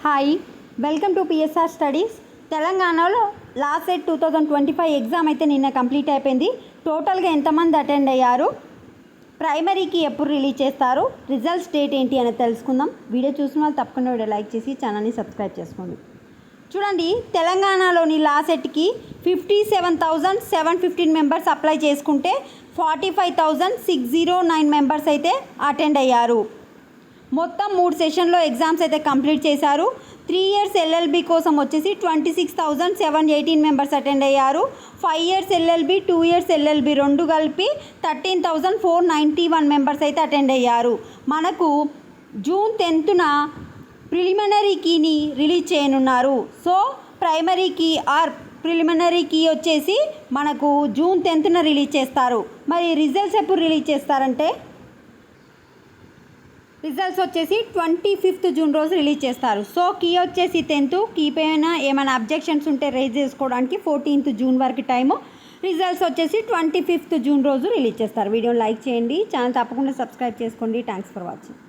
Hi, welcome to PSR studies. తెలంగాణలో last set 2025 exam అయితే నిన్న కంప్లీట్ అయిపోయింది. టోటల్గా ఎంతమంది అటెండ్ అయ్యారు, ప్రైమరీకి ఎప్పుడు రిలీజ్ చేస్తారు, రిజల్ట్స్ డేట్ ఏంటి అనేది తెలుసుకుందాం. వీడియో చూసిన వాళ్ళు తప్పకుండా వీడియో లైక్ చేసి ఛానల్ని సబ్స్క్రైబ్ చేసుకోండి. చూడండి, తెలంగాణలోని లాస్ట్ సెట్కి 57,715 మెంబర్స్ అప్లై చేసుకుంటే 45,609 మెంబర్స్ అయితే అటెండ్ అయ్యారు. మొత్తం 3 సెషన్లో ఎగ్జామ్స్ అయితే కంప్లీట్ చేశారు. 3 ఇయర్స్ ఎల్ఎల్బి కోసం వచ్చేసి 26,718 మెంబర్స్ అటెండ్ అయ్యారు. 5 ఇయర్స్ ఎల్ఎల్బి, 2 ఇయర్స్ ఎల్ఎల్బి రెండు కలిపి 13,491 మెంబర్స్ అయితే అటెండ్ అయ్యారు. మనకు జూన్ 10న ప్రిలిమినరీ కీని రిలీజ్ చేయనున్నారు. సో ప్రైమరీకి ఆర్ ప్రిలిమినరీ కీ వచ్చేసి మనకు జూన్ 10న రిలీజ్ చేస్తారు. మరి రిజల్ట్స్ ఎప్పుడు రిలీజ్ చేస్తారంటే రిజల్ట్స్ వచ్చేసి 25th జూన్ రోజు రిలీజ్ చేస్తారు. సో కీ వచ్చేసి 10th, కీ పైన ఏమైనా అబ్జెక్షన్స్ ఉంటే రేజ్ చేసుకోవడానికి 14th జూన్ వరకు టైము. రిజల్ట్స్ వచ్చేసి 25th జూన్ రోజు రిలీజ్ చేస్తారు. వీడియోని లైక్ చేయండి, ఛానల్ తప్పకుండా సబ్స్క్రైబ్ చేసుకోండి. Thanks for watching.